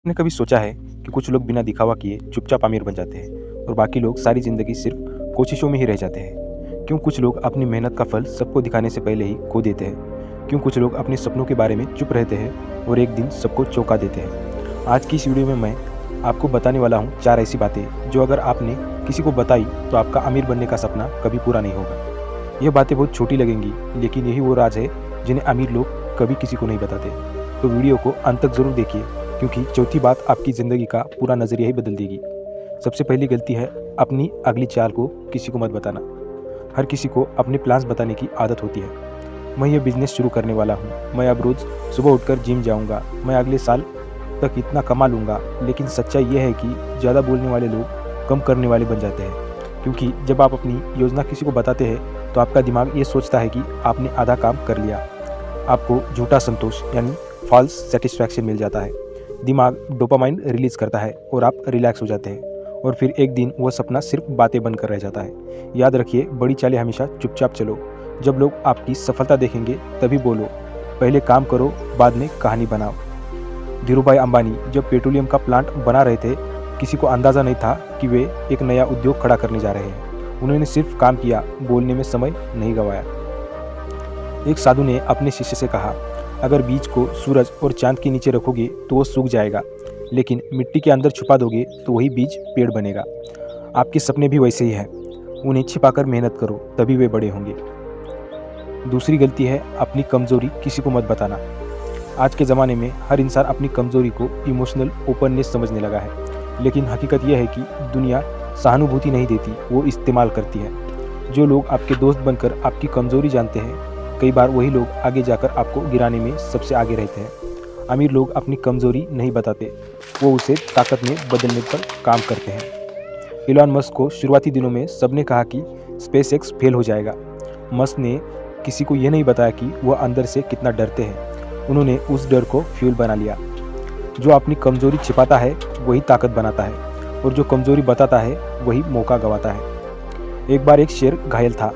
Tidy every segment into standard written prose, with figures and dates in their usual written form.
आपने कभी सोचा है कि कुछ लोग बिना दिखावा किए चुपचाप अमीर बन जाते हैं और बाकी लोग सारी ज़िंदगी सिर्फ कोशिशों में ही रह जाते हैं? क्यों कुछ लोग अपनी मेहनत का फल सबको दिखाने से पहले ही खो देते हैं? क्यों कुछ लोग अपने सपनों के बारे में चुप रहते हैं और एक दिन सबको चौंका देते हैं? आज की इस वीडियो में मैं आपको बताने वाला हूँ 4 ऐसी बातें जो अगर आपने किसी को बताई तो आपका अमीर बनने का सपना कभी पूरा नहीं होगा। यह बातें बहुत छोटी लगेंगी, लेकिन यही वो राज है जिन्हें अमीर लोग कभी किसी को नहीं बताते। तो वीडियो को अंत तक ज़रूर देखिए, क्योंकि चौथी बात आपकी ज़िंदगी का पूरा नज़रिया ही बदल देगी। सबसे पहली गलती है अपनी अगली चाल को किसी को मत बताना। हर किसी को अपने प्लान्स बताने की आदत होती है। मैं ये बिज़नेस शुरू करने वाला हूँ, मैं अब रोज़ सुबह उठकर जिम जाऊँगा, मैं अगले साल तक इतना कमा लूँगा। लेकिन सच्चाई ये है कि ज़्यादा बोलने वाले लोग कम करने वाले बन जाते हैं, क्योंकि जब आप अपनी योजना किसी को बताते हैं तो आपका दिमाग ये सोचता है कि आपने आधा काम कर लिया। आपको झूठा संतोष यानी फॉल्स सेटिस्फैक्शन मिल जाता है। दिमाग डोपामाइन रिलीज करता है और आप रिलैक्स हो जाते हैं, और फिर एक दिन वह सपना सिर्फ बातें बनकर रह जाता है। याद रखिए, बड़ी चालें हमेशा चुपचाप चलो। जब लोग आपकी सफलता देखेंगे तभी बोलो, पहले काम करो बाद में कहानी बनाओ। धीरूभाई अंबानी जब पेट्रोलियम का प्लांट बना रहे थे, किसी को अंदाज़ा नहीं था कि वे एक नया उद्योग खड़ा करने जा रहे हैं। उन्होंने सिर्फ काम किया, बोलने में समय नहीं गंवाया। एक साधु ने अपने शिष्य से कहा, अगर बीज को सूरज और चांद के नीचे रखोगे तो वो सूख जाएगा, लेकिन मिट्टी के अंदर छुपा दोगे तो वही बीज पेड़ बनेगा। आपके सपने भी वैसे ही हैं, उन्हें छिपाकर मेहनत करो, तभी वे बड़े होंगे। दूसरी गलती है अपनी कमज़ोरी किसी को मत बताना। आज के ज़माने में हर इंसान अपनी कमज़ोरी को इमोशनल ओपननेस समझने लगा है, लेकिन हकीकत यह है कि दुनिया सहानुभूति नहीं देती, वो इस्तेमाल करती है। जो लोग आपके दोस्त बनकर आपकी कमज़ोरी जानते हैं, कई बार वही लोग आगे जाकर आपको गिराने में सबसे आगे रहते हैं। अमीर लोग अपनी कमज़ोरी नहीं बताते, वो उसे ताकत में बदलने पर काम करते हैं। इलॉन मस्क को शुरुआती दिनों में सबने कहा कि स्पेसएक्स फेल हो जाएगा। मस्क ने किसी को यह नहीं बताया कि वह अंदर से कितना डरते हैं। उन्होंने उस डर को फ्यूल बना लिया। जो अपनी कमज़ोरी छिपाता है वही ताकत बनाता है, और जो कमज़ोरी बताता है वही मौका गंवाता है। एक बार एक शेर घायल था।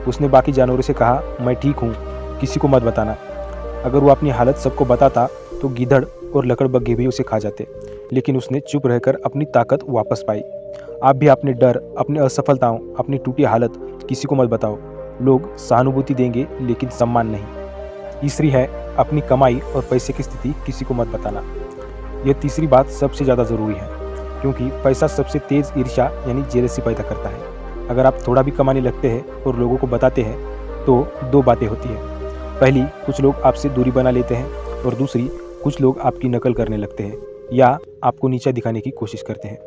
उसने बाकी जानवरों से कहा, मैं ठीक हूँ, किसी को मत बताना। अगर वो अपनी हालत सबको बताता तो गीदड़ और लकड़बग्घे भी उसे खा जाते, लेकिन उसने चुप रहकर अपनी ताकत वापस पाई। आप भी अपने डर, अपनी असफलताओं, अपनी टूटी हालत किसी को मत बताओ। लोग सहानुभूति देंगे लेकिन सम्मान नहीं। तीसरी है अपनी कमाई और पैसे की स्थिति किसी को मत बताना। यह तीसरी बात सबसे ज़्यादा ज़रूरी है, क्योंकि पैसा सबसे तेज़ ईर्ष्या यानी जेलसी पैदा करता है। अगर आप थोड़ा भी कमाने लगते हैं और लोगों को बताते हैं तो 2 बातें होती हैं। पहली, कुछ लोग आपसे दूरी बना लेते हैं, और दूसरी, कुछ लोग आपकी नकल करने लगते हैं या आपको नीचा दिखाने की कोशिश करते हैं।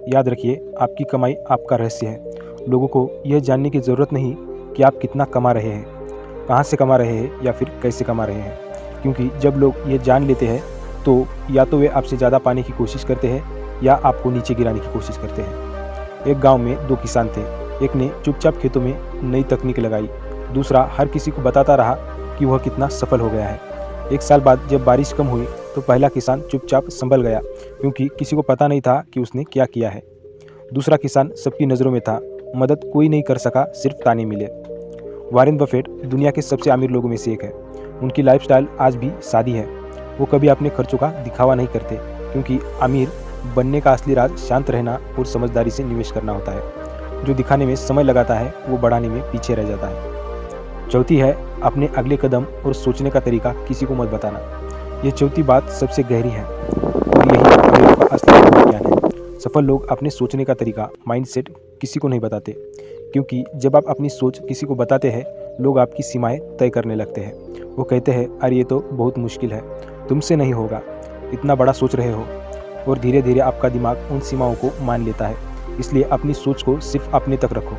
याद रखिए, आपकी कमाई आपका रहस्य है। लोगों को यह जानने की ज़रूरत नहीं कि आप कितना कमा रहे हैं, कहाँ से कमा रहे हैं या फिर कैसे कमा रहे हैं, क्योंकि जब लोग ये जान लेते हैं तो या तो वे आपसे ज़्यादा पाने की कोशिश करते हैं या आपको नीचे गिराने की कोशिश करते हैं। एक गाँव में 2 किसान थे। एक ने चुपचाप खेतों में नई तकनीक लगाई, दूसरा हर किसी को बताता रहा कि वह कितना सफल हो गया है। एक साल बाद जब बारिश कम हुई तो पहला किसान चुपचाप संभल गया, क्योंकि किसी को पता नहीं था कि उसने क्या किया है। दूसरा किसान सबकी नज़रों में था, मदद कोई नहीं कर सका, सिर्फ ताने मिले। वॉरेन बफेट दुनिया के सबसे अमीर लोगों में से एक है। उनकी लाइफस्टाइल आज भी सादी है। वो कभी अपने खर्चों का दिखावा नहीं करते, क्योंकि अमीर बनने का असली राज शांत रहना और समझदारी से निवेश करना होता है। जो दिखाने में समय लगाता है वो बढ़ाने में पीछे रह जाता है। चौथी है अपने अगले कदम और सोचने का तरीका किसी को मत बताना। ये चौथी बात सबसे गहरी है, और यही अमीरों का असली ज्ञान है। सफल लोग अपने सोचने का तरीका, माइंडसेट किसी को नहीं बताते, क्योंकि जब आप अपनी सोच किसी को बताते हैं, लोग आपकी सीमाएं तय करने लगते हैं। वो कहते हैं, अरे ये तो बहुत मुश्किल है, तुमसे नहीं होगा, इतना बड़ा सोच रहे हो, और धीरे धीरे आपका दिमाग उन सीमाओं को मान लेता है। इसलिए अपनी सोच को सिर्फ अपने तक रखो,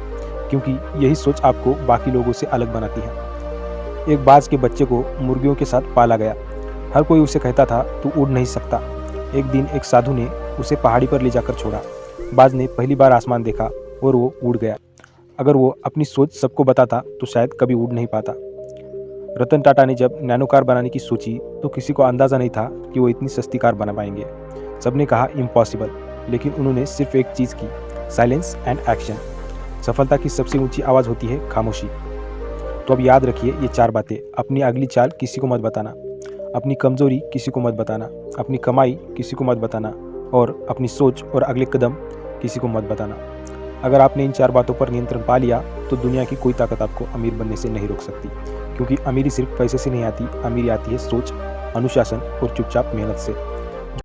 क्योंकि यही सोच आपको बाकी लोगों से अलग बनाती है। एक बाज के बच्चे को मुर्गियों के साथ पाला गया। हर कोई उसे कहता था, तू उड़ नहीं सकता। एक दिन एक साधु ने उसे पहाड़ी पर ले जाकर छोड़ा। बाज ने पहली बार आसमान देखा और वो उड़ गया। अगर वो अपनी सोच सबको बताता तो शायद कभी उड़ नहीं पाता। रतन टाटा ने जब नैनो कार बनाने की सोची तो किसी को अंदाज़ा नहीं था कि वो इतनी सस्ती कार बना पाएंगे। सबने कहा इम्पॉसिबल, लेकिन उन्होंने सिर्फ एक चीज़ की, साइलेंस एंड एक्शन। सफलता की सबसे ऊंची आवाज़ होती है खामोशी। तो अब याद रखिए ये 4 बातें। अपनी अगली चाल किसी को मत बताना, अपनी कमज़ोरी किसी को मत बताना, अपनी कमाई किसी को मत बताना और अपनी सोच और अगले कदम किसी को मत बताना। अगर आपने इन 4 बातों पर नियंत्रण पा लिया तो दुनिया की कोई ताकत आपको अमीर बनने से नहीं रोक सकती, क्योंकि अमीरी सिर्फ पैसे से नहीं आती, अमीरी आती है सोच, अनुशासन और चुपचाप मेहनत से।